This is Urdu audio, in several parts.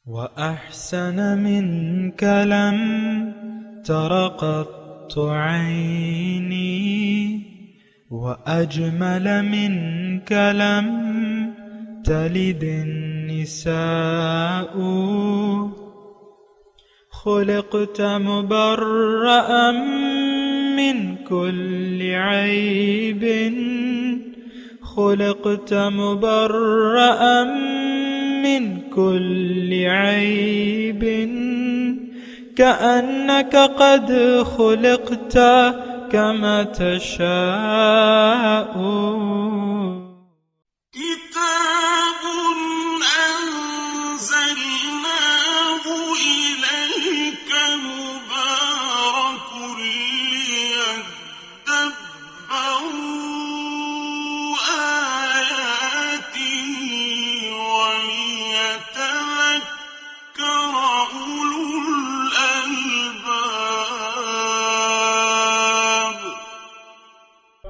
وأحسن منك لم تر قط عيني وأجمل منك لم تلد النساء خلقت مبرأ من كل عيب خلقت مبرأ من كل عيب كأنك قد خلقت كما تشاء كتاب أنزلناه إليك مبارك ليدبروا آياته وليتذكر أولو الألباب۔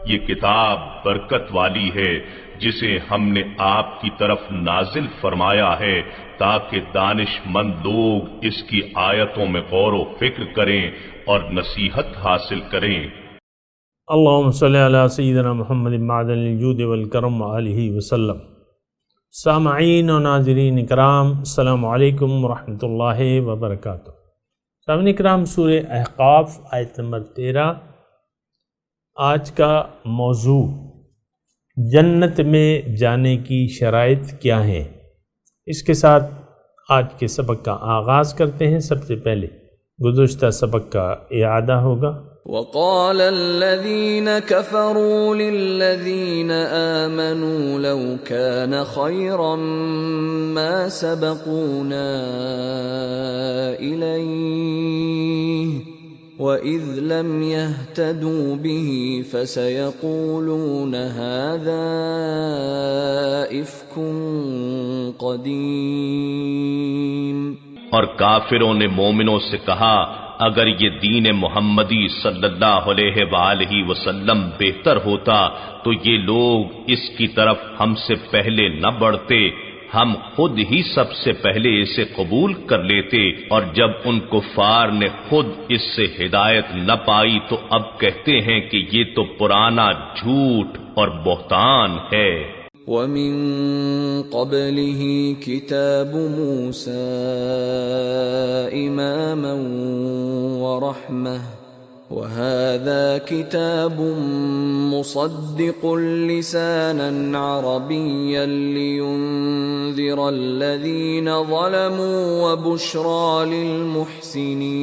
یہ کتاب برکت والی ہے جسے ہم نے آپ کی طرف نازل فرمایا ہے تاکہ دانش مند لوگ اس کی آیتوں میں غور و فکر کریں اور نصیحت حاصل کریں۔ اللہم صلی علی سیدنا محمد معدن الجود والکرم وآلہ وسلم۔ سامعین و ناظرین اکرام، السلام علیکم ورحمۃ اللہ وبرکاتہ۔ سامعین اکرام، سورہ احقاف آیت نمبر 13۔ آج کا موضوع جنت میں جانے کی شرائط کیا ہیں، اس کے ساتھ آج کے سبق کا آغاز کرتے ہیں۔ سب سے پہلے گزشتہ سبق کا اعادہ ہوگا۔ وقال الذين كفروا للذين آمنوا لو كان خيرا ما سبقونا إليه وَإِذْ لَمْ يَهْتَدُوا بِهِ فَسَيَقُولُونَ هَذَا إِفْكٌ قَدِيمٌ۔ اور کافروں نے مومنوں سے کہا اگر یہ دین محمدی صلی اللہ علیہ وآلہ وسلم بہتر ہوتا تو یہ لوگ اس کی طرف ہم سے پہلے نہ بڑھتے، ہم خود ہی سب سے پہلے اسے قبول کر لیتے۔ اور جب ان کفار نے خود اس سے ہدایت نہ پائی تو اب کہتے ہیں کہ یہ تو پرانا جھوٹ اور بہتان ہے۔ وَمِن قَبْلِهِ كِتَابُ مُوسَىٰ إِمَامًا وَرَحْمَةً وَهَٰذَا كِتَابٌ مُصَدِّقٌ لِّسَانًا عَرَبِيًّا لِّيُنذِرَ الَّذِينَ ظَلَمُوا وَبُشْرَىٰ لِلْمُحْسِنِينَ۔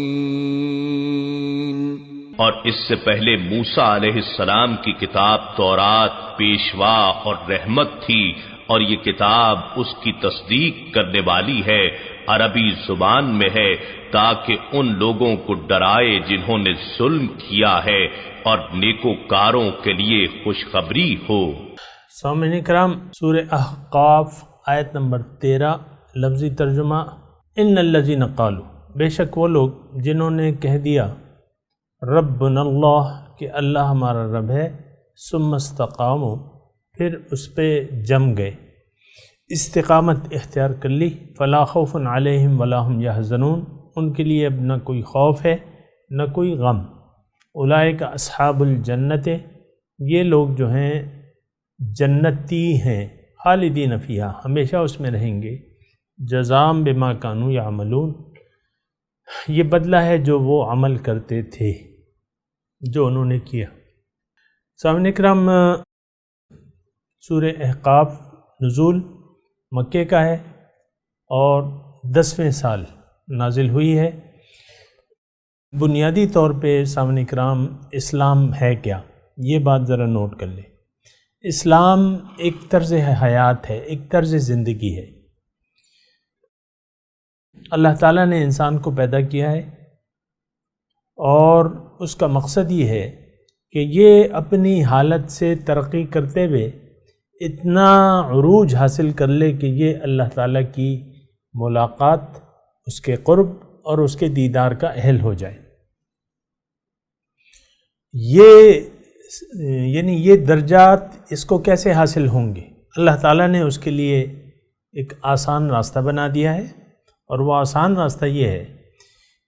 اور اس سے پہلے موسیٰ علیہ السلام کی کتاب تورات پیشوا اور رحمت تھی، اور یہ کتاب اس کی تصدیق کرنے والی ہے، عربی زبان میں ہے، تاکہ ان لوگوں کو ڈرائے جنہوں نے ظلم کیا ہے اور نیکوکاروں کے لیے خوشخبری ہو۔ سامعین کرام، سورہ احقاف آیت نمبر 13، لفظی ترجمہ: ان الذین قالوا، بے شک وہ لوگ جنہوں نے کہہ دیا ربنا اللہ، کہ اللہ ہمارا رب ہے، ثم استقاموا، پھر اس پہ جم گئے، استقامت اختیار کر لی، فلا خوف علیہم ولا هم یحزنون، ان کے لیے اب نہ کوئی خوف ہے نہ کوئی غم۔ اولئک اصحاب الجنت، یہ لوگ جو ہیں جنتی ہیں، خالدین فیہا، ہمیشہ اس میں رہیں گے، جزاء بما کانوا یعملون، یہ بدلہ ہے جو وہ عمل کرتے تھے، جو انہوں نے کیا۔ سامعین کرام، سورہ احقاف نزول مکے کا ہے اور 10ویں سال نازل ہوئی ہے۔ بنیادی طور پہ سامعین کرام، اسلام ہے کیا، یہ بات ذرا نوٹ کر لیں۔ اسلام ایک طرز حیات ہے، ایک طرز زندگی ہے۔ اللہ تعالیٰ نے انسان کو پیدا کیا ہے اور اس کا مقصد یہ ہے کہ یہ اپنی حالت سے ترقی کرتے ہوئے اتنا عروج حاصل کر لے کہ یہ اللہ تعالیٰ کی ملاقات، اس کے قرب اور اس کے دیدار کا اہل ہو جائے۔ یہ درجات اس کو کیسے حاصل ہوں گے؟ اللہ تعالیٰ نے اس کے لیے ایک آسان راستہ بنا دیا ہے، اور وہ آسان راستہ یہ ہے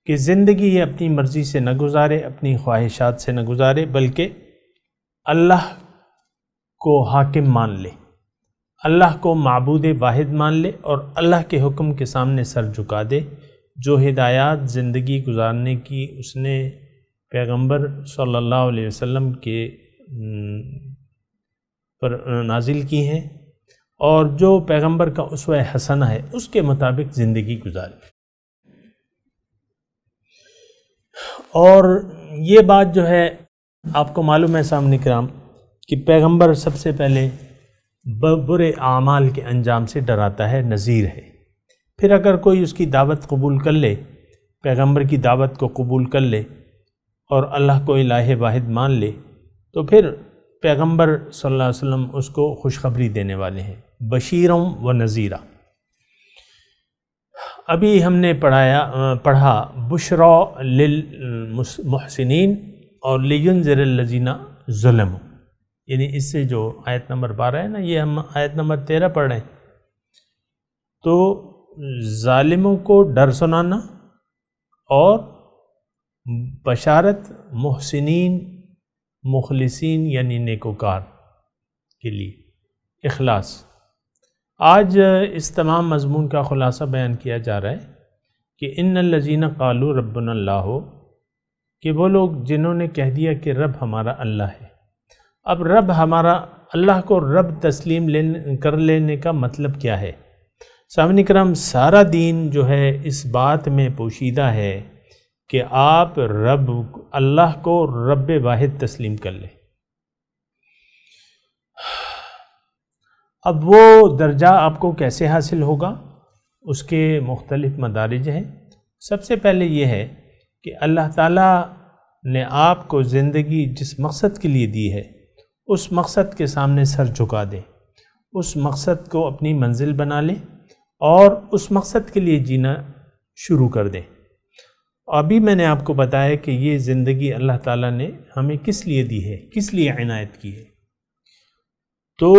کہ زندگی یہ اپنی مرضی سے نہ گزارے، اپنی خواہشات سے نہ گزارے، بلکہ اللہ کو حاکم مان لے، اللہ کو معبود واحد مان لے اور اللہ کے حکم کے سامنے سر جھکا دے۔ جو ہدایات زندگی گزارنے کی اس نے پیغمبر صلی اللہ علیہ وسلم کے پر نازل کی ہیں اور جو پیغمبر کا اسوہ حسنہ ہے اس کے مطابق زندگی گزارے۔ اور یہ بات جو ہے آپ کو معلوم ہے سامنے کرام کہ پیغمبر سب سے پہلے برے اعمال کے انجام سے ڈراتا ہے، نذیر ہے۔ پھر اگر کوئی اس کی دعوت قبول کر لے، پیغمبر کی دعوت کو قبول کر لے اور اللہ کو الہ واحد مان لے، تو پھر پیغمبر صلی اللہ علیہ وسلم اس کو خوشخبری دینے والے ہیں، بشیروں و نذیرہ۔ ابھی ہم نے پڑھا بشرا للمحسنین اور لینذر الذین ظلموا، یعنی اس سے جو آیت نمبر 12 ہے نا، یہ ہم آیت نمبر 13 پڑھ رہے ہیں۔ تو ظالموں کو ڈر سنانا اور بشارت محسنین مخلصین یعنی نیکوکار کے لیے، اخلاص۔ آج اس تمام مضمون کا خلاصہ بیان کیا جا رہا ہے کہ ان الذین قالوا ربنا اللہ، کہ وہ لوگ جنہوں نے کہہ دیا کہ رب ہمارا اللہ ہے۔ اب رب ہمارا، اللہ کو رب تسلیم کر لینے کا مطلب کیا ہے؟ سامعین کرام، سارا دین جو ہے اس بات میں پوشیدہ ہے کہ آپ اللہ کو رب واحد تسلیم کر لیں۔ اب وہ درجہ آپ کو کیسے حاصل ہوگا؟ اس کے مختلف مدارج ہیں۔ سب سے پہلے یہ ہے کہ اللہ تعالیٰ نے آپ کو زندگی جس مقصد کے لیے دی ہے اس مقصد کے سامنے سر جھکا دے، اس مقصد کو اپنی منزل بنا لے اور اس مقصد کے لیے جینا شروع کر دیں۔ ابھی میں نے آپ کو بتایا کہ یہ زندگی اللہ تعالیٰ نے ہمیں کس لیے دی ہے، کس لیے عنایت کی ہے۔ تو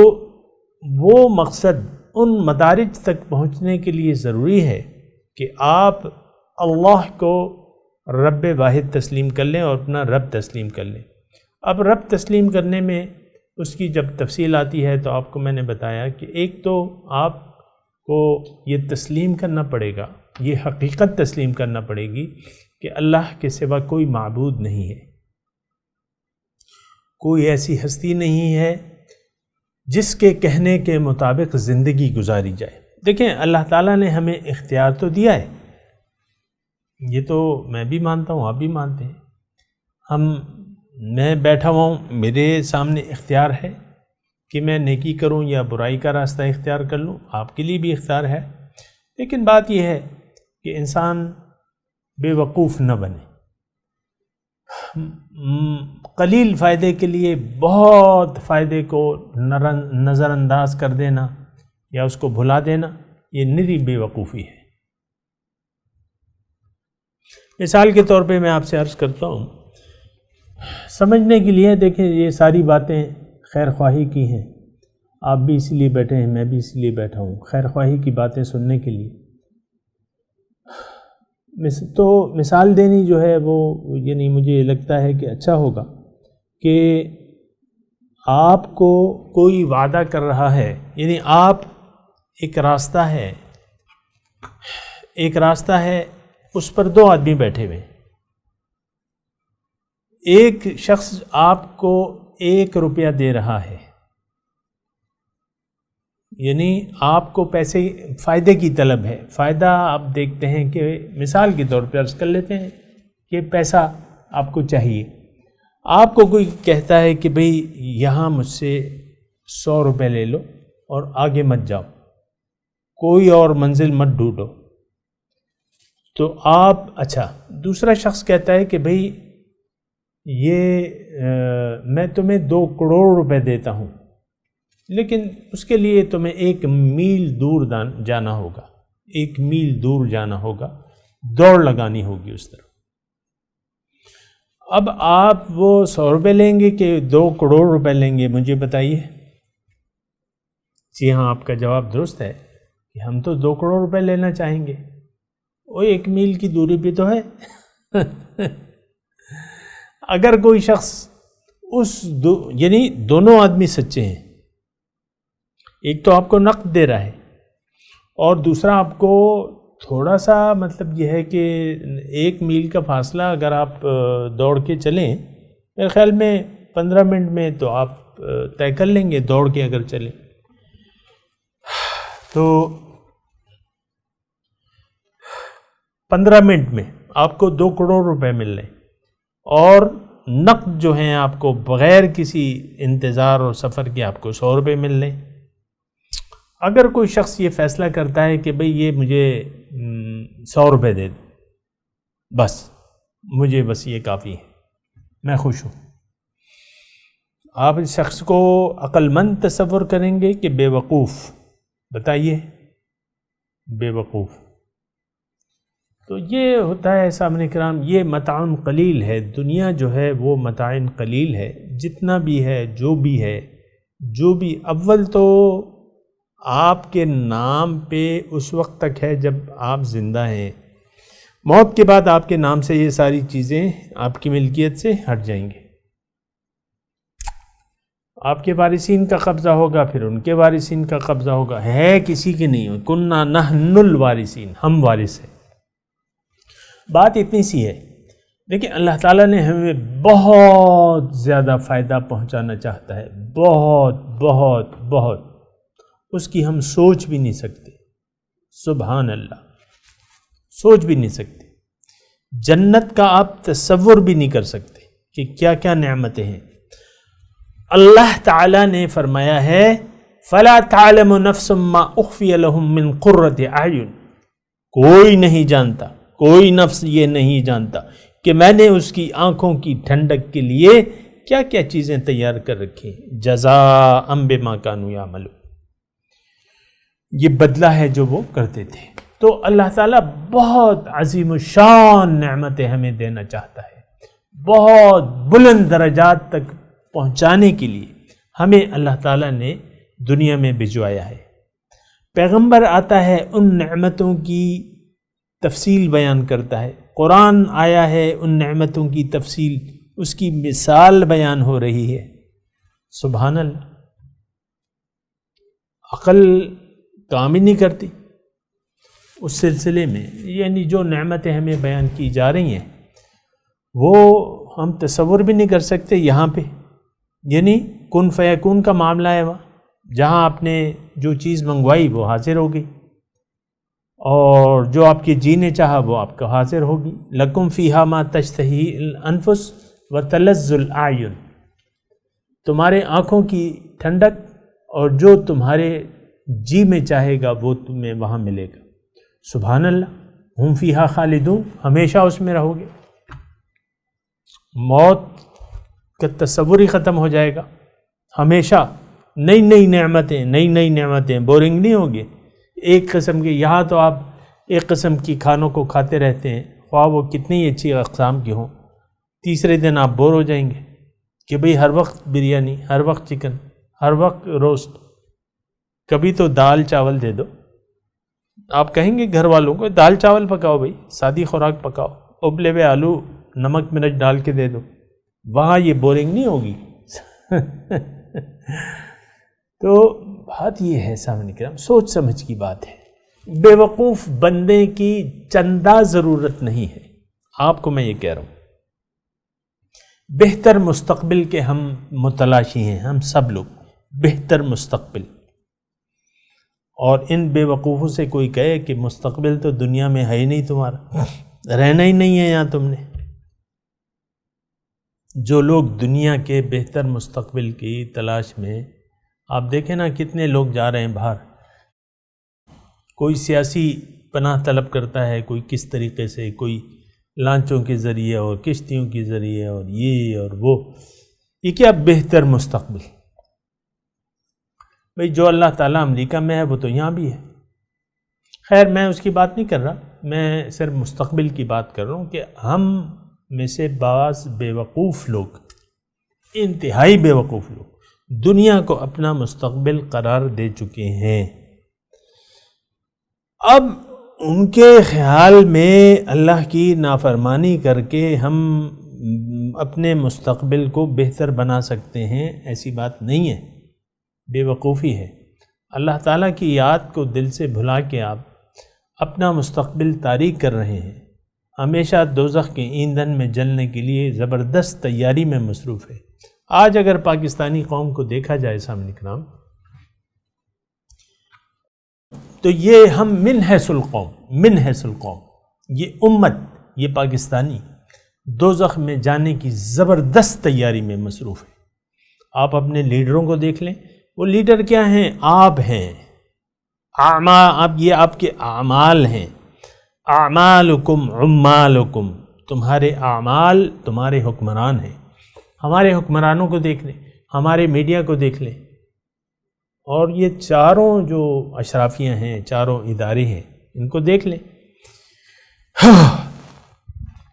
وہ مقصد ان مدارج تک پہنچنے کے لیے ضروری ہے کہ آپ اللہ کو رب واحد تسلیم کر لیں اور اپنا رب تسلیم کر لیں۔ اب رب تسلیم کرنے میں اس کی جب تفصیل آتی ہے تو آپ کو میں نے بتایا کہ ایک تو آپ کو یہ تسلیم کرنا پڑے گا، یہ حقیقت تسلیم کرنا پڑے گی کہ اللہ کے سوا کوئی معبود نہیں ہے، کوئی ایسی ہستی نہیں ہے جس کے کہنے کے مطابق زندگی گزاری جائے۔ دیکھیں، اللہ تعالیٰ نے ہمیں اختیار تو دیا ہے، یہ تو میں بھی مانتا ہوں، آپ بھی مانتے ہیں۔ میں بیٹھا ہوا ہوں، میرے سامنے اختیار ہے کہ میں نیکی کروں یا برائی کا راستہ اختیار کر لوں، آپ کے لیے بھی اختیار ہے۔ لیکن بات یہ ہے کہ انسان بے وقوف نہ بنے، قلیل فائدے کے لیے بہت فائدے کو نظر انداز کر دینا یا اس کو بھلا دینا، یہ نری بے وقوفی ہے۔ مثال کے طور پہ میں آپ سے عرض کرتا ہوں، سمجھنے کے لیے دیکھیں، یہ ساری باتیں خیر خواہی کی ہیں، آپ بھی اسی لیے بیٹھے ہیں، میں بھی اسی لیے بیٹھا ہوں، خیر خواہی کی باتیں سننے کے لیے۔ تو مثال دینی جو ہے وہ یعنی مجھے لگتا ہے کہ اچھا ہوگا کہ آپ کو کوئی وعدہ کر رہا ہے، یعنی آپ ایک راستہ ہے اس پر دو آدمی بیٹھے ہوئے، ایک شخص آپ کو 1 روپیہ دے رہا ہے، یعنی آپ کو پیسے فائدے کی طلب ہے، فائدہ آپ دیکھتے ہیں کہ مثال کے طور پہ عرض کر لیتے ہیں کہ پیسہ آپ کو چاہیے، آپ کو کوئی کہتا ہے کہ بھئی یہاں مجھ سے 100 روپے لے لو اور آگے مت جاؤ، کوئی اور منزل مت ڈھونڈو، تو آپ دوسرا شخص کہتا ہے کہ بھئی میں تمہیں 2 کروڑ روپے دیتا ہوں، لیکن اس کے لیے تمہیں 1 میل دور جانا ہوگا، 1 میل دور جانا ہوگا، دوڑ لگانی ہوگی اس طرف۔ اب آپ وہ 100 روپے لیں گے کہ 2 کروڑ روپے لیں گے، مجھے بتائیے۔ جی ہاں، آپ کا جواب درست ہے کہ ہم تو 2 کروڑ روپے لینا چاہیں گے، وہ 1 میل کی دوری پہ تو ہے. اگر کوئی شخص یعنی دونوں آدمی سچے ہیں، ایک تو آپ کو نقد دے رہا ہے اور دوسرا آپ کو تھوڑا سا مطلب یہ ہے کہ 1 میل کا فاصلہ اگر آپ دوڑ کے چلیں، میرے خیال میں 15 منٹ میں تو آپ طے کر لیں گے دوڑ کے اگر چلیں. تو 15 منٹ میں آپ کو 2 کروڑ روپے مل رہے ہیں اور نقد جو ہیں آپ کو بغیر کسی انتظار اور سفر کے آپ کو 100 روپے مل رہے ہیں. اگر کوئی شخص یہ فیصلہ کرتا ہے کہ بھئی یہ مجھے 100 روپے دے دو، مجھے بس یہ کافی ہے، میں خوش ہوں، آپ اس شخص کو عقل مند تصور کریں گے کہ بے وقوف؟ بتائیے، بے وقوف. تو یہ ہوتا ہے سامنے کرام، یہ متاع قلیل ہے. دنیا جو ہے وہ متاع قلیل ہے، جتنا بھی ہے، جو بھی اول تو آپ کے نام پہ اس وقت تک ہے جب آپ زندہ ہیں. موت کے بعد آپ کے نام سے یہ ساری چیزیں آپ کی ملکیت سے ہٹ جائیں گے. آپ کے وارثین کا قبضہ ہوگا، پھر ان کے وارثین کا قبضہ ہوگا، ہے کسی کے نہیں. کننا نحن الوارثین، ہم وارث ہیں. بات اتنی سی ہے. لیکن اللہ تعالیٰ نے ہمیں بہت زیادہ فائدہ پہنچانا چاہتا ہے، بہت بہت بہت، اس کی ہم سوچ بھی نہیں سکتے. سبحان اللہ، سوچ بھی نہیں سکتے. جنت کا آپ تصور بھی نہیں کر سکتے کہ کیا کیا نعمتیں ہیں. اللہ تعالیٰ نے فرمایا ہے فَلَا تَعْلَمُ نَفْسٌ مَّا أُخْفِيَ لَهُم مِّن قُرَّةِ أَعْيُن. کوئی نہیں جانتا، کوئی نفس یہ نہیں جانتا کہ میں نے اس کی آنکھوں کی ٹھنڈک کے لیے کیا کیا چیزیں تیار کر رکھی. جزاء بما كانوا يعملون، یہ بدلہ ہے جو وہ کرتے تھے. تو اللہ تعالیٰ بہت عظیم الشان نعمتیں ہمیں دینا چاہتا ہے. بہت بلند درجات تک پہنچانے کے لیے ہمیں اللہ تعالیٰ نے دنیا میں بھجوایا ہے. پیغمبر آتا ہے، ان نعمتوں کی تفصیل بیان کرتا ہے. قرآن آیا ہے، ان نعمتوں کی تفصیل، اس کی مثال بیان ہو رہی ہے. سبحان اللہ. عقل کام ہی نہیں کرتی اس سلسلے میں. یعنی جو نعمتیں ہمیں بیان کی جا رہی ہیں وہ ہم تصور بھی نہیں کر سکتے. یہاں پہ یعنی کن فیکون کا معاملہ ہے. وہاں جہاں آپ نے جو چیز منگوائی وہ حاضر ہوگی، اور جو آپ کے جی نے چاہا وہ آپ کا حاضر ہوگی. لکم فیہا ما تشتہی الانفس وتلذ الاعین، تمہارے آنکھوں کی ٹھنڈک اور جو تمہارے جی میں چاہے گا وہ تمہیں وہاں ملے گا. سبحان اللہ. ہم فیہا خالدون، ہمیشہ اس میں رہو گے. موت کا تصور ہی ختم ہو جائے گا. ہمیشہ نئی نئی نعمتیں، بورنگ نہیں ہوگی. ایک قسم کی، یہاں تو آپ ایک قسم کی کھانوں کو کھاتے رہتے ہیں، خواہ وہ کتنی اچھی اقسام کی ہوں. تیسرے دن آپ بور ہو جائیں گے کہ بھئی ہر وقت بریانی، ہر وقت چکن، ہر وقت روسٹ. کبھی تو دال چاول دے دو. آپ کہیں گے گھر والوں کو دال چاول پکاؤ، بھئی سادی خوراک پکاؤ، ابلے ہوئے آلو نمک مرچ ڈال کے دے دو. وہاں یہ بورنگ نہیں ہوگی. تو بات یہ ہے سامنے کرام، سوچ سمجھ کی بات ہے. بے وقوف بندے کی چندہ ضرورت نہیں ہے. آپ کو میں یہ کہہ رہا ہوں، بہتر مستقبل کے ہم متلاشی ہیں، ہم سب لوگ بہتر مستقبل. اور ان بے وقوفوں سے کوئی کہے کہ مستقبل تو دنیا میں ہے ہی نہیں، تمہارا رہنا ہی نہیں ہے یہاں تم نے. جو لوگ دنیا کے بہتر مستقبل کی تلاش میں، آپ دیکھیں نا کتنے لوگ جا رہے ہیں باہر. کوئی سیاسی پناہ طلب کرتا ہے، کوئی کس طریقے سے، کوئی لانچوں کے ذریعے اور کشتیوں کے ذریعے اور یہ اور وہ. یہ کیا بہتر مستقبل؟ بھئی جو اللہ تعالیٰ امریکہ میں ہے وہ تو یہاں بھی ہے. خیر میں اس کی بات نہیں کر رہا، میں صرف مستقبل کی بات کر رہا ہوں کہ ہم میں سے بعض بے وقوف لوگ، انتہائی بے وقوف لوگ دنیا کو اپنا مستقبل قرار دے چکے ہیں. اب ان کے خیال میں اللہ کی نافرمانی کر کے ہم اپنے مستقبل کو بہتر بنا سکتے ہیں، ایسی بات نہیں ہے، بے وقوفی ہے۔ اللہ تعالیٰ کی یاد کو دل سے بھلا کے آپ اپنا مستقبل تاریک کر رہے ہیں، ہمیشہ دوزخ کے ایندھن میں جلنے کے لیے زبردست تیاری میں مصروف ہے۔ آج اگر پاکستانی قوم کو دیکھا جائے سامعین کرام، تو یہ ہم من حیث القوم یہ امت، یہ پاکستانی دوزخ میں جانے کی زبردست تیاری میں مصروف ہے۔ آپ اپنے لیڈروں کو دیکھ لیں، وہ لیڈر کیا ہیں؟ آپ ہیں، اب یہ آپ کے اعمال ہیں۔ اعمالکم عمالکم، تمہارے اعمال تمہارے حکمران ہیں۔ ہمارے حکمرانوں کو دیکھ لیں، ہمارے میڈیا کو دیکھ لیں، اور یہ چاروں جو اشرافیاں ہیں، چاروں ادارے ہیں، ان کو دیکھ لیں۔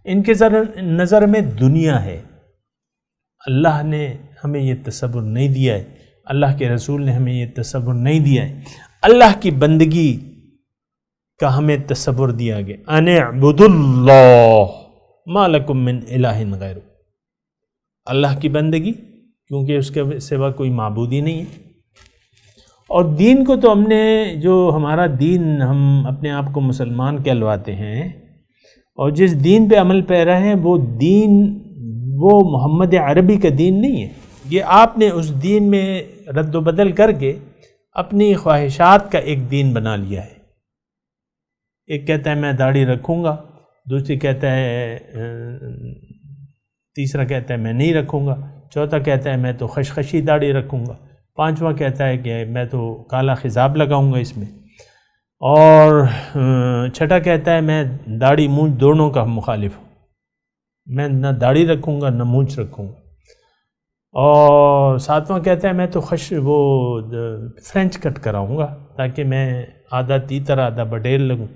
ان کے نظر میں دنیا ہے۔ اللہ نے ہمیں یہ تصور نہیں دیا ہے، اللہ کے رسول نے ہمیں یہ تصور نہیں دیا ہے۔ اللہ کی بندگی کا ہمیں تصور دیا گیا، ان اعبدوا اللہ ما لکم من الہ غیرہ، اللہ کی بندگی، کیونکہ اس کے سوا کوئی معبود ہی نہیں ہے۔ اور دین کو تو ہم نے، جو ہمارا دین، ہم اپنے آپ کو مسلمان کہلواتے ہیں، اور جس دین پہ عمل پیرا ہے، وہ دین وہ محمد عربی کا دین نہیں ہے۔ یہ آپ نے اس دین میں رد و بدل کر کے اپنی خواہشات کا ایک دین بنا لیا ہے۔ ایک کہتا ہے میں داڑھی رکھوں گا، دوسری کہتا ہے، تیسرا کہتا ہے میں نہیں رکھوں گا، چوتھا کہتا ہے میں تو خشخشی داڑھی رکھوں گا، پانچواں کہتا ہے کہ میں تو کالا خضاب لگاؤں گا اس میں، اور چھٹا کہتا ہے میں داڑھی مونچھ دونوں کا مخالف ہوں، میں نہ داڑھی رکھوں گا نہ مونچھ رکھوں گا، اور ساتواں کہتا ہے میں تو وہ فرینچ کٹ کراؤں گا تاکہ میں آدھا تیتر آدھا بڈیر لگوں۔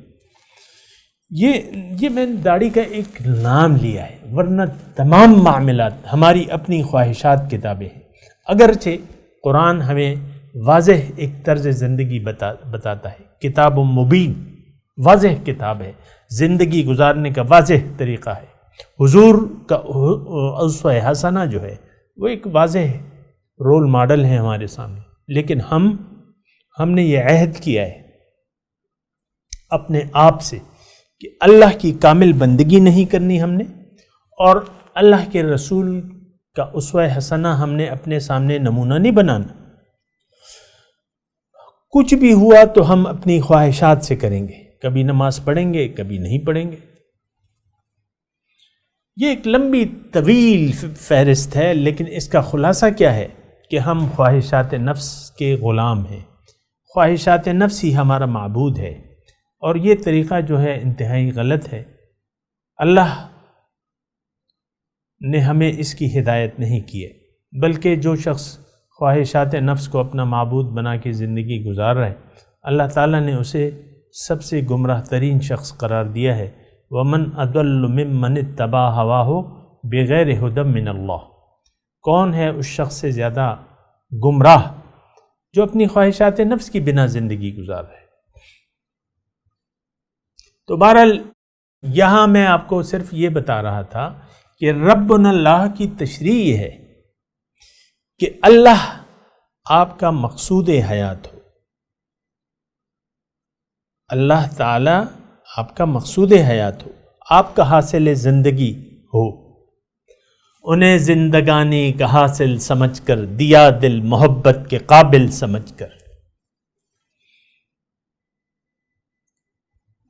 یہ میں نے داڑھی کا ایک نام لیا ہے، ورنہ تمام معاملات ہماری اپنی خواہشات کتابیں ہیں۔ اگرچہ قرآن ہمیں واضح ایک طرز زندگی بتاتا ہے، کتاب مبین، واضح کتاب ہے، زندگی گزارنے کا واضح طریقہ ہے۔ حضور کا اسوہ حسنہ جو ہے وہ ایک واضح رول ماڈل ہے ہمارے سامنے، لیکن ہم نے یہ عہد کیا ہے اپنے آپ سے کہ اللہ کی کامل بندگی نہیں کرنی ہم نے، اور اللہ کے رسول کا اسوہ حسنہ ہم نے اپنے سامنے نمونہ نہیں بنانا۔ کچھ بھی ہوا تو ہم اپنی خواہشات سے کریں گے، کبھی نماز پڑھیں گے کبھی نہیں پڑھیں گے۔ یہ ایک لمبی طویل فہرست ہے، لیکن اس کا خلاصہ کیا ہے کہ ہم خواہشات نفس کے غلام ہیں، خواہشات نفس ہی ہمارا معبود ہے، اور یہ طریقہ جو ہے انتہائی غلط ہے۔ اللہ نے ہمیں اس کی ہدایت نہیں کی ہے، بلکہ جو شخص خواہشات نفس کو اپنا معبود بنا کے زندگی گزار رہا ہے، اللہ تعالیٰ نے اسے سب سے گمراہ ترین شخص قرار دیا ہے۔ وَمَنْ أَضَلُّ مِمَّنِ اتَّبَعَ هَوَاهُ بِغَيْرِ هُدًى مِّنَ اللَّهِ، کون ہے اس شخص سے زیادہ گمراہ جو اپنی خواہشات نفس کی بنا زندگی گزار رہا ہے۔ تو بہرحال یہاں میں آپ کو صرف یہ بتا رہا تھا کہ ربنا اللہ کی تشریح یہ ہے کہ اللہ آپ کا مقصود حیات ہو، اللہ تعالی آپ کا مقصود حیات ہو، آپ کا حاصل زندگی ہو، انہیں زندگانی کا حاصل سمجھ کر دیا دل محبت کے قابل سمجھ کر۔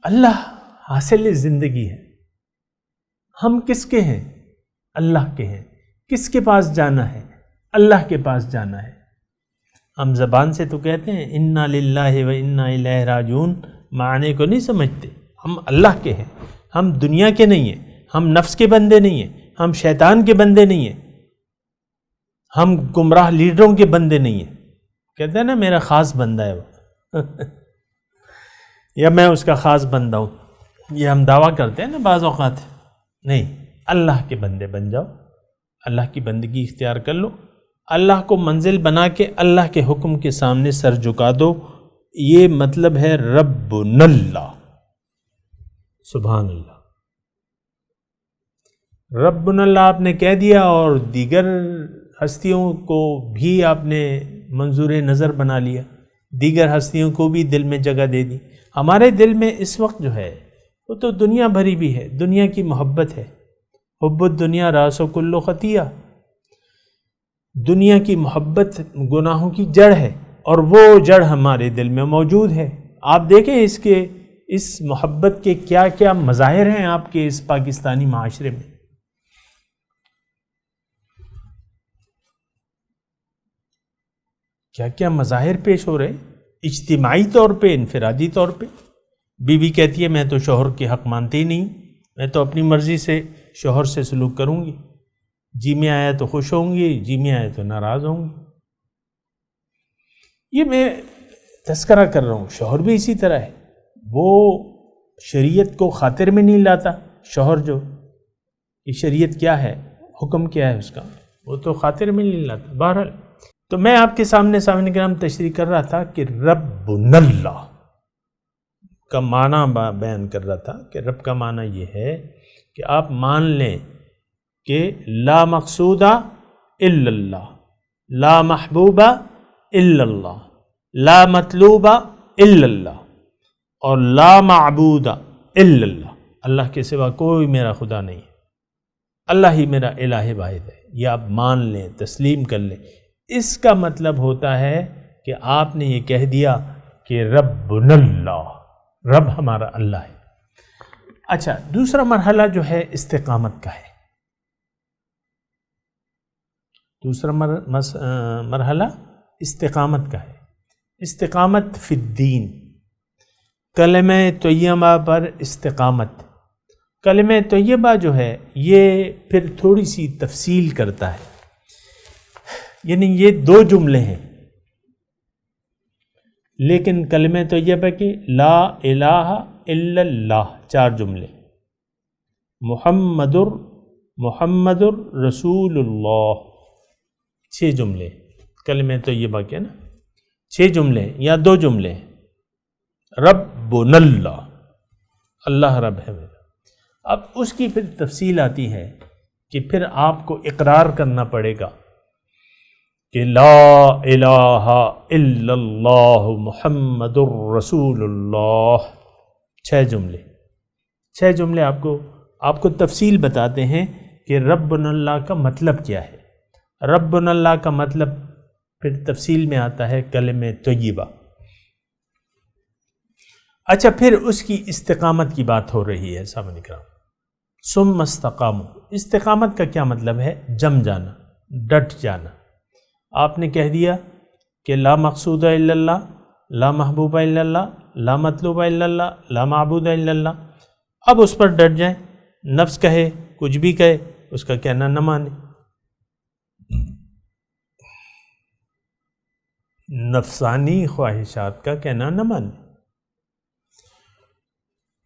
اللہ حاصل زندگی ہے، ہم کس کے ہیں؟ اللہ کے ہیں۔ کس کے پاس جانا ہے؟ اللہ کے پاس جانا ہے۔ ہم زبان سے تو کہتے ہیں انا للہ و انا الیہ راجعون، معنی کو نہیں سمجھتے۔ ہم اللہ کے ہیں، ہم دنیا کے نہیں ہیں، ہم نفس کے بندے نہیں ہیں، ہم شیطان کے بندے نہیں ہیں، ہم گمراہ لیڈروں کے بندے نہیں ہیں۔ کہتے ہیں نا میرا خاص بندہ ہے وہ یا میں اس کا خاص بندہ ہوں، یہ ہم دعویٰ کرتے ہیں نا بعض اوقات۔ نہیں، اللہ کے بندے بن جاؤ، اللہ کی بندگی اختیار کر لو، اللہ کو منزل بنا کے اللہ کے حکم کے سامنے سر جھکا دو۔ یہ مطلب ہے ربنا اللہ، سبحان اللہ، ربنا اللہ آپ نے کہہ دیا اور دیگر ہستیوں کو بھی آپ نے منظور نظر بنا لیا، دیگر ہستیوں کو بھی دل میں جگہ دے دی۔ ہمارے دل میں اس وقت جو ہے وہ تو دنیا بھری بھی ہے، دنیا کی محبت ہے، حب الدنیا راس کل خطیہ، دنیا کی محبت گناہوں کی جڑ ہے، اور وہ جڑ ہمارے دل میں موجود ہے۔ آپ دیکھیں اس محبت کے کیا کیا مظاہر ہیں آپ کے اس پاکستانی معاشرے میں۔ کیا کیا مظاہر پیش ہو رہے، اجتماعی طور پہ، انفرادی طور پہ۔ بیوی کہتی ہے میں تو شوہر کے حق مانتی ہی نہیں، میں تو اپنی مرضی سے شوہر سے سلوک کروں گی، جی میں آیا تو خوش ہوں گی، جی میں آیا تو ناراض ہوں گی۔ یہ میں تذکرہ کر رہا ہوں، شوہر بھی اسی طرح ہے، وہ شریعت کو خاطر میں نہیں لاتا، شوہر جو یہ شریعت کیا ہے، حکم کیا ہے اس کا، وہ تو خاطر میں نہیں لاتا۔ بہرحال تو میں آپ کے سامنے سامنے کرام تشریح کر رہا تھا کہ ربنا اللہ کا معنی بیان کر رہا تھا کہ رب کا معنی یہ ہے کہ آپ مان لیں کہ لا مقصود الا اللہ، لا محبوب الا اللہ، لا مطلوب الا اللہ، اور لا معبود الا اللہ، اللہ کے سوا کوئی میرا خدا نہیں ہے، اللہ ہی میرا الہ واحد ہے۔ یہ آپ مان لیں، تسلیم کر لیں۔ اس کا مطلب ہوتا ہے کہ آپ نے یہ کہہ دیا کہ ربنا اللہ، رب ہمارا اللہ ہے۔ اچھا، دوسرا مرحلہ جو ہے استقامت کا ہے۔ دوسرا مرحلہ استقامت کا ہے۔ استقامت فی الدین، کلمہ طیبہ پر استقامت۔ کلمہ طیبہ جو ہے یہ پھر تھوڑی سی تفصیل کرتا ہے، یعنی یہ دو جملے ہیں، لیکن کلمہ طیبہ کی لا الہ الا اللہ 4 جملے، محمد رسول اللہ 6 جملے، کلمہ طیبہ کے نا 6 جملے یا 2 جملے، ربنا اللہ، اللہ رب ہے میرا۔ اب اس کی پھر تفصیل آتی ہے کہ پھر آپ کو اقرار کرنا پڑے گا کہ لا الہ الا اللہ محمد الرسول اللہ، 6 جملے 6 جملے آپ کو تفصیل بتاتے ہیں کہ ربنا اللہ کا مطلب کیا ہے۔ ربنا اللہ کا مطلب پھر تفصیل میں آتا ہے کلمہ طیبہ۔ اچھا، پھر اس کی استقامت کی بات ہو رہی ہے سامعین کرام۔ ثم استقاموا، استقامت کا کیا مطلب ہے؟ جم جانا، ڈٹ جانا۔ آپ نے کہہ دیا کہ لا مقصود الا اللہ، لا محبوب الا اللہ، لا مطلوب الا اللہ، لا معبود الا اللہ۔ اب اس پر ڈٹ جائیں، نفس کہے کچھ بھی کہے، اس کا کہنا نہ مانے، نفسانی خواہشات کا کہنا نہ مانے۔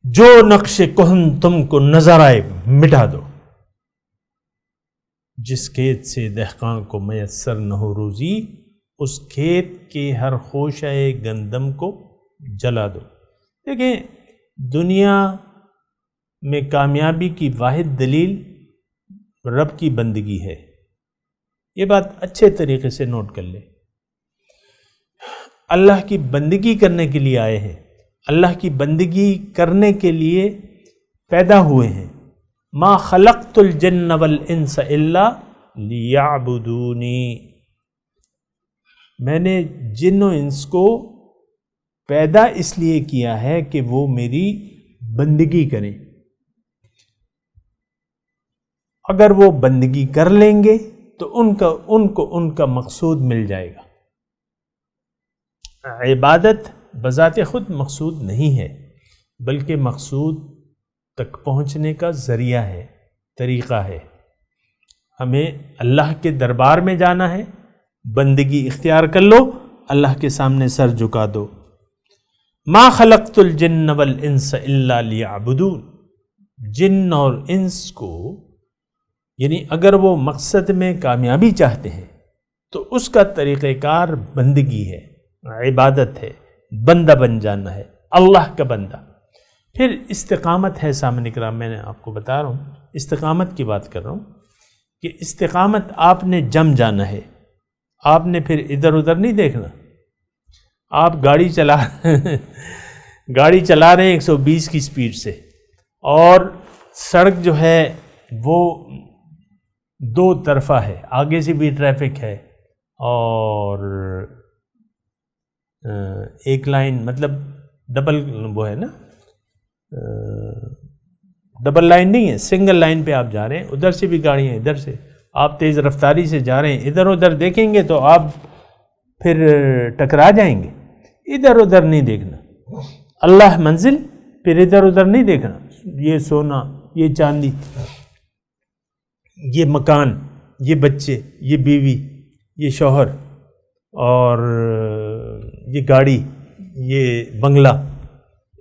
جو نقش کہن تم کو نظر آئے مٹا دو، جس کھیت سے دہقان کو میسر نہ ہو روزی، اس کھیت کے ہر خوشہ گندم کو جلا دو۔ دیکھیں، دنیا میں کامیابی کی واحد دلیل رب کی بندگی ہے، یہ بات اچھے طریقے سے نوٹ کر لیں۔ اللہ کی بندگی کرنے کے لیے آئے ہیں، اللہ کی بندگی کرنے کے لیے پیدا ہوئے ہیں۔ ما خلقت الجن والانس الا لیعبدونی، میں نے جن و انس کو پیدا اس لیے کیا ہے کہ وہ میری بندگی کریں۔ اگر وہ بندگی کر لیں گے تو ان کا مقصود مل جائے گا۔ عبادت بذات خود مقصود نہیں ہے، بلکہ مقصود تک پہنچنے کا ذریعہ ہے، طریقہ ہے۔ ہمیں اللہ کے دربار میں جانا ہے، بندگی اختیار کر لو، اللہ کے سامنے سر جھکا دو۔ ما خلقت الجن والانس الا لیعبدون، جن اور انس کو، یعنی اگر وہ مقصد میں کامیابی چاہتے ہیں تو اس کا طریقہ کار بندگی ہے، عبادت ہے، بندہ بن جانا ہے، اللہ کا بندہ۔ پھر استقامت ہے سامنے کرام، میں نے آپ کو بتا رہا ہوں استقامت کی بات کر رہا ہوں کہ استقامت آپ نے جم جانا ہے، آپ نے پھر ادھر ادھر نہیں دیکھنا. آپ گاڑی چلا رہے ہیں 120 کی سپیڈ سے، اور سڑک جو ہے وہ دو طرفہ ہے، آگے سے بھی ٹریفک ہے اور ایک لائن مطلب ڈبل وہ ہے نا، ڈبل لائن نہیں ہے، سنگل لائن پہ آپ جا رہے ہیں، ادھر سے بھی گاڑیاں، ادھر سے آپ تیز رفتاری سے جا رہے ہیں، ادھر ادھر دیکھیں گے تو آپ پھر ٹکرا جائیں گے. ادھر ادھر نہیں دیکھنا، اللہ منزل، پھر ادھر ادھر نہیں دیکھنا. یہ سونا، یہ چاندی، یہ مکان، یہ بچے، یہ بیوی، یہ شوہر، اور یہ گاڑی، یہ بنگلہ،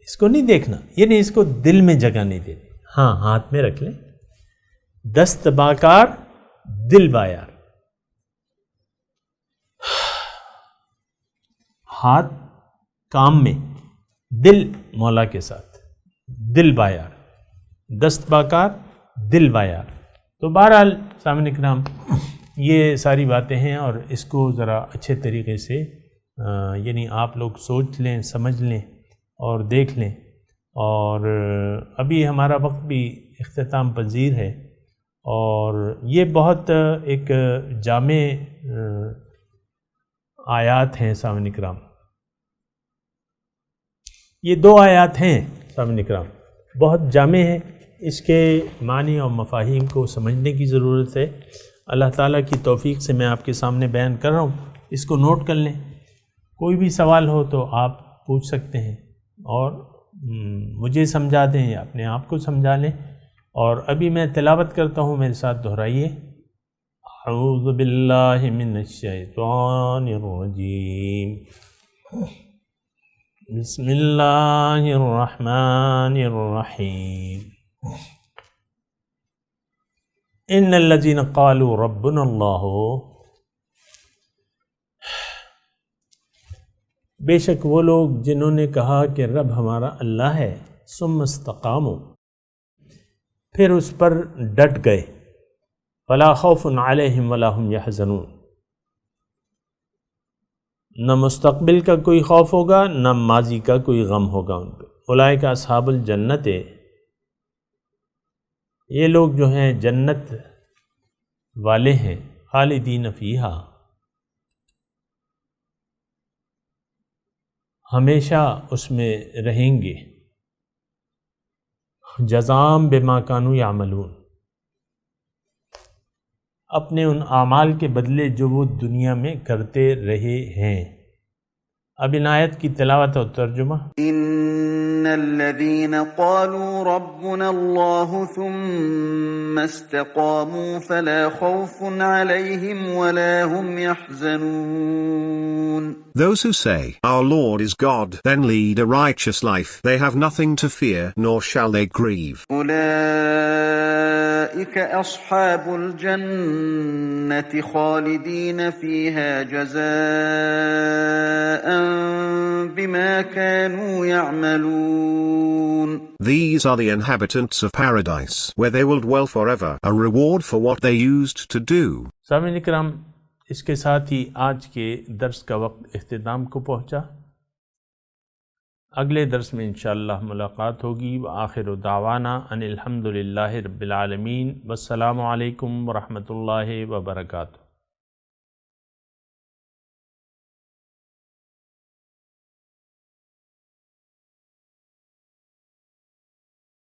اس کو نہیں دیکھنا، یعنی اس کو دل میں جگہ نہیں دینی. ہاں ہاتھ میں رکھ لیں، دست باکار دل بایار. ہاتھ کام میں، دل مولا کے ساتھ، دل بایار، دست باکار دل بایار. تو بہرحال سامعین کرام یہ ساری باتیں ہیں، اور اس کو ذرا اچھے طریقے سے یعنی آپ لوگ سوچ لیں، سمجھ لیں اور دیکھ لیں. اور ابھی ہمارا وقت بھی اختتام پذیر ہے، اور یہ بہت ایک جامع آیات ہیں سامعین کرام. یہ دو آیات ہیں سامعین کرام، بہت جامع ہیں، اس کے معنی اور مفاہیم کو سمجھنے کی ضرورت ہے. اللہ تعالیٰ کی توفیق سے میں آپ کے سامنے بیان کر رہا ہوں، اس کو نوٹ کر لیں. کوئی بھی سوال ہو تو آپ پوچھ سکتے ہیں، اور مجھے سمجھا دیں یا اپنے آپ کو سمجھا لیں. اور ابھی میں تلاوت کرتا ہوں، میرے ساتھ دہرائیے. اعوذ باللہ من الشیطان الرجیم، بسم اللہ الرحمن الرحیم. ان الذین قالوا ربنا اللہ، بے شک وہ لوگ جنہوں نے کہا کہ رب ہمارا اللہ ہے، ثم استقاموا، پھر اس پر ڈٹ گئے، فلا خوف علیہم ولا هم یحزنون، نہ مستقبل کا کوئی خوف ہوگا، نہ ماضی کا کوئی غم ہوگا ان پہ. اولئک اصحاب الجنت، یہ لوگ جو ہیں جنت والے ہیں، خالدین فیہا، ہمیشہ اس میں رہیں گے، جزاء بما کانوا یعملون، اپنے ان اعمال کے بدلے جو وہ دنیا میں کرتے رہے ہیں. اب ان آیت کی تلاوت اور ترجمہ. ان الذين قالوا ربنا الله ثم استقاموا فلا خوف عليهم ولا هم يحزنون. Those who say, Our Lord is God, then lead a righteous life, they have nothing to fear, nor shall they grieve. أولئك أصحاب الجنة خالدين فيها جزاء بما كانوا يعملون. These are the inhabitants of paradise, where they will dwell forever, a reward for what they used to do. سامعین کرام، اس کے ساتھ ہی آج کے درس کا وقت اختتام کو پہنچا. اگلے درس میں انشاءاللہ ملاقات ہوگی. وآخر دعوانا ان الحمدللہ رب العالمین، والسلام علیکم ورحمۃ اللہ وبرکاتہ.